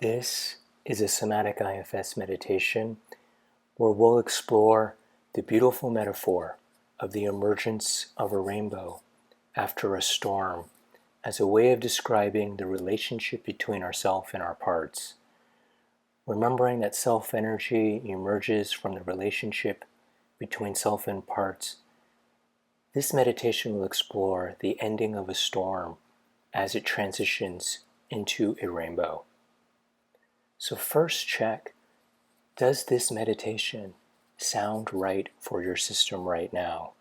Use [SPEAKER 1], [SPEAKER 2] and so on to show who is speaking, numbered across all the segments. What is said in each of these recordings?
[SPEAKER 1] This is a Somatic IFS meditation where we'll explore the beautiful metaphor of the emergence of a rainbow after a storm as a way of describing the relationship between ourself and our parts. Remembering that self-energy emerges from the relationship between self and parts, this meditation will explore the ending of a storm as it transitions into a rainbow. So first check, does this meditation sound right for your system right now?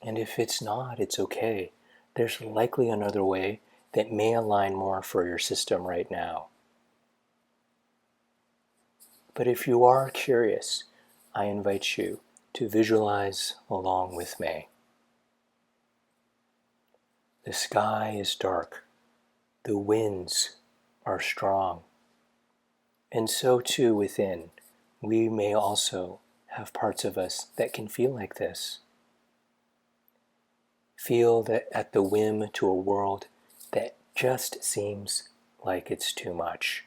[SPEAKER 1] And if it's not, it's okay. There's likely another way that may align more for your system right now. But if you are curious, I invite you to visualize along with me. The sky is dark. The winds are strong. And so too within, we may also have parts of us that can feel like this. Feel that at the whim to a world that just seems like it's too much.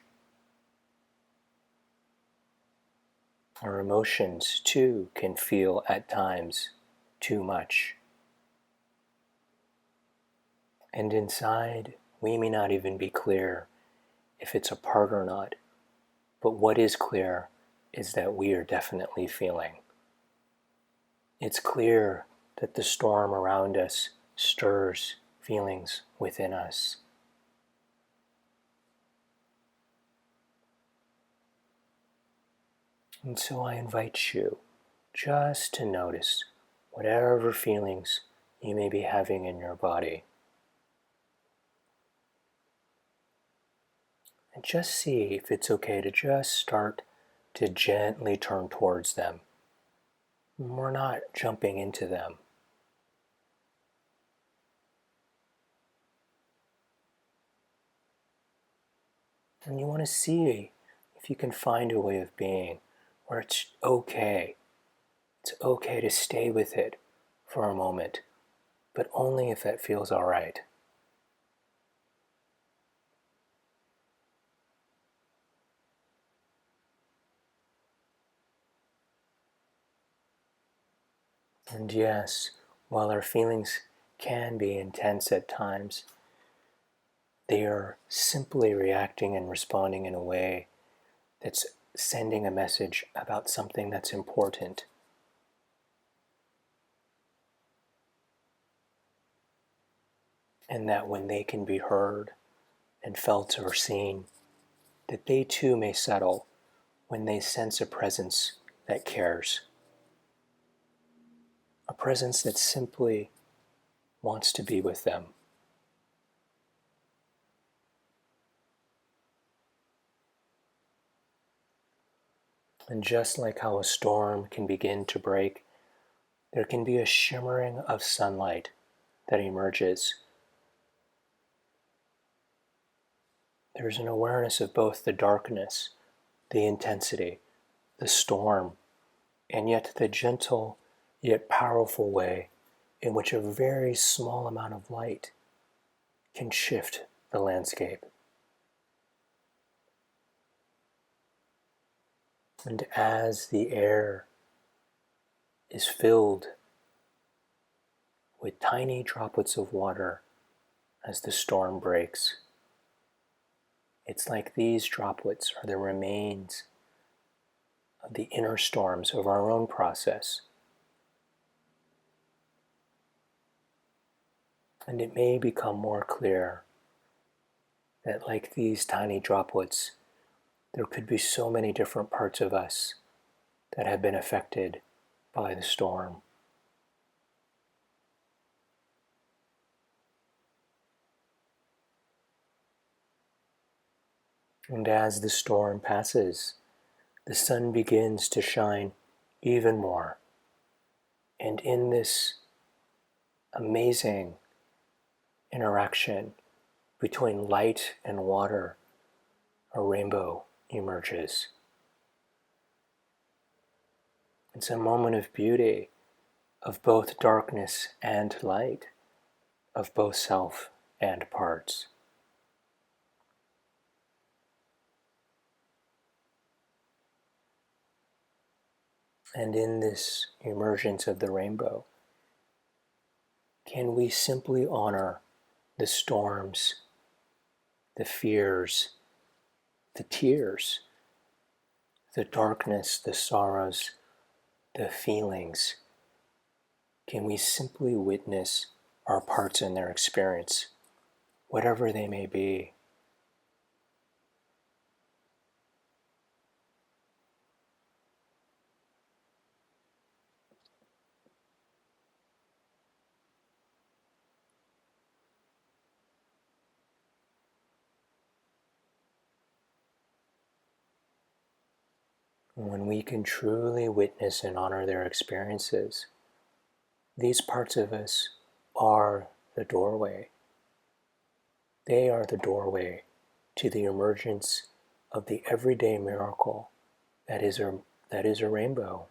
[SPEAKER 1] Our emotions too can feel at times too much. And inside, we may not even be clear if it's a part or not, but what is clear is that we are definitely feeling. It's clear that the storm around us stirs feelings within us. And so I invite you just to notice whatever feelings you may be having in your body. And just see if it's okay to just start to gently turn towards them. We're not jumping into them. And you want to see if you can find a way of being where it's okay. It's okay to stay with it for a moment, but only if that feels all right. And yes, while our feelings can be intense at times, they are simply reacting and responding in a way that's sending a message about something that's important. And that when they can be heard and felt or seen, that they too may settle when they sense a presence that cares. A presence that simply wants to be with them. And just like how a storm can begin to break, there can be a shimmering of sunlight that emerges. There's an awareness of both the darkness, the intensity, the storm, and yet the gentle yet powerful way in which a very small amount of light can shift the landscape. And as the air is filled with tiny droplets of water as the storm breaks, it's like these droplets are the remains of the inner storms of our own process. And it may become more clear that like these tiny droplets, there could be so many different parts of us that have been affected by the storm. And as the storm passes, the sun begins to shine even more. And in this amazing interaction between light and water, a rainbow emerges. It's a moment of beauty of both darkness and light, of both self and parts. And in this emergence of the rainbow, can we simply honor the storms, the fears, the tears, the darkness, the sorrows, the feelings? Can we simply witness our parts in their experience, whatever they may be? When we can truly witness and honor their experiences, these parts of us are the doorway. They are the doorway to the emergence of the everyday miracle that is a rainbow.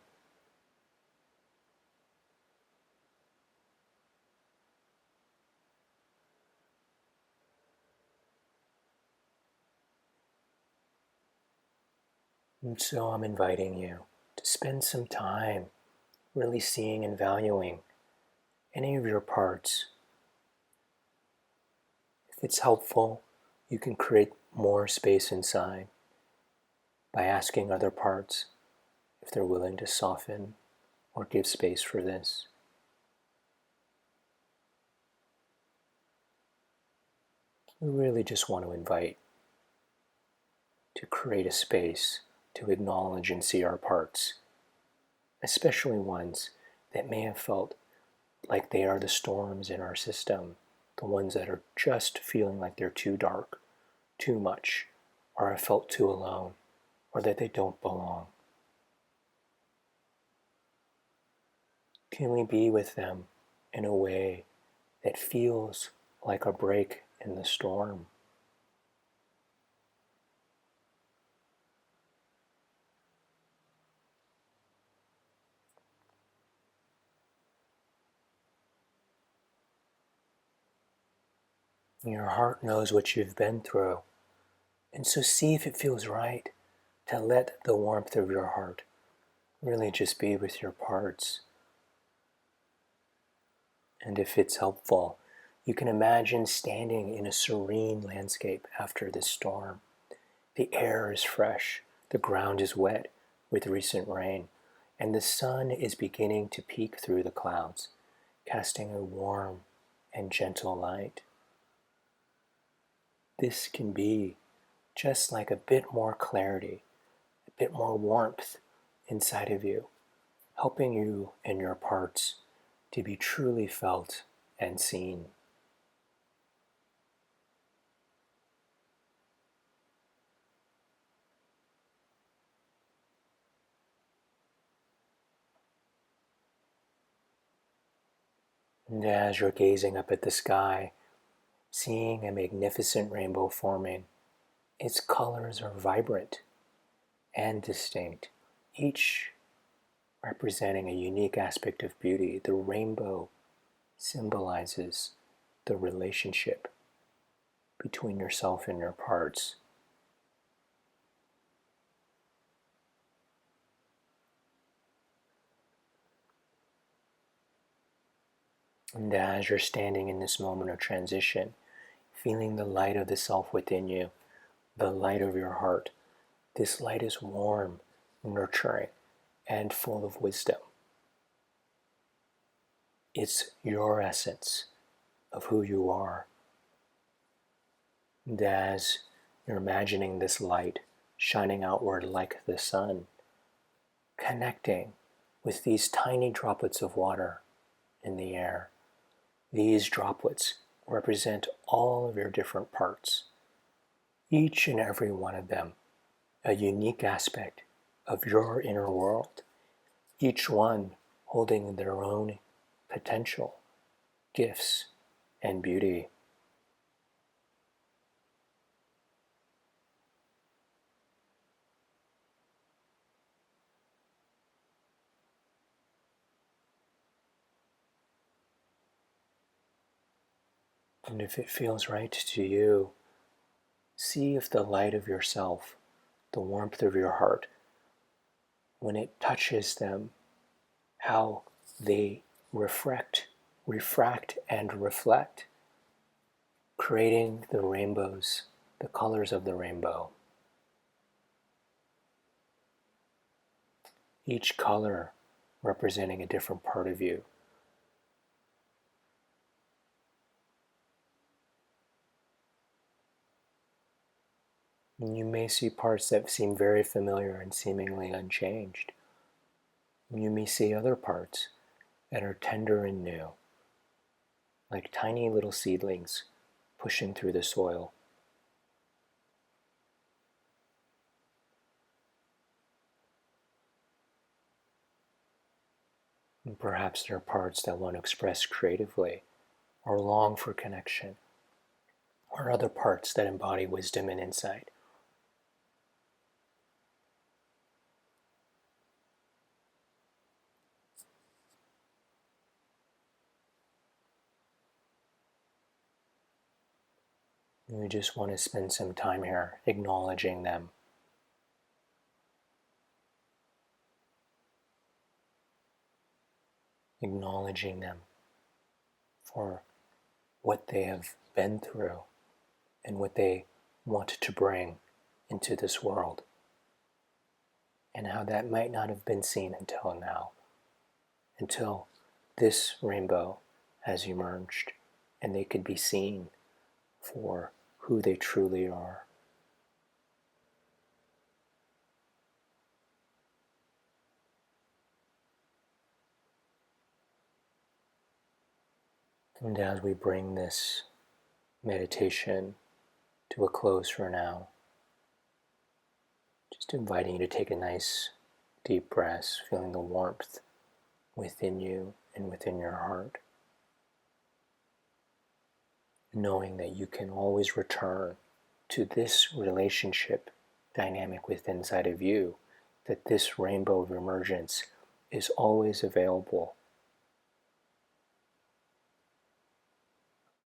[SPEAKER 1] And so I'm inviting you to spend some time really seeing and valuing any of your parts. If it's helpful, you can create more space inside by asking other parts if they're willing to soften or give space for this. We really just want to invite to create a space to acknowledge and see our parts, especially ones that may have felt like they are the storms in our system, the ones that are just feeling like they're too dark, too much, or have felt too alone, or that they don't belong. Can we be with them in a way that feels like a break in the storm? Your heart knows what you've been through, and so see if it feels right to let the warmth of your heart really just be with your parts. And if it's helpful, you can imagine standing in a serene landscape after this storm. The air is fresh, the ground is wet with recent rain, and the sun is beginning to peek through the clouds, casting a warm and gentle light. This can be just like a bit more clarity, a bit more warmth inside of you, helping you and your parts to be truly felt and seen. And as you're gazing up at the sky, seeing a magnificent rainbow forming, its colors are vibrant and distinct, each representing a unique aspect of beauty. The rainbow symbolizes the relationship between yourself and your parts. And as you're standing in this moment of transition, feeling the light of the self within you, the light of your heart, this light is warm, nurturing, and full of wisdom. It's your essence of who you are. And as you're imagining this light shining outward like the sun, connecting with these tiny droplets of water in the air, these droplets represent all of your different parts, each and every one of them a unique aspect of your inner world, each one holding their own potential, gifts, and beauty. And if it feels right to you, see if the light of yourself, the warmth of your heart, when it touches them, how they refract, and reflect, creating the rainbows, the colors of the rainbow. Each color representing a different part of you. And you may see parts that seem very familiar and seemingly unchanged. You may see other parts that are tender and new, like tiny little seedlings pushing through the soil. And perhaps there are parts that want to express creatively or long for connection, or other parts that embody wisdom and insight. And we just want to spend some time here acknowledging them. Acknowledging them for what they have been through and what they want to bring into this world, and how that might not have been seen until now, until this rainbow has emerged and they could be seen for who they truly are. And as we bring this meditation to a close for now, just inviting you to take a nice deep breath, feeling the warmth within you and within your heart, knowing that you can always return to this relationship dynamic within inside of you, that this rainbow of emergence is always available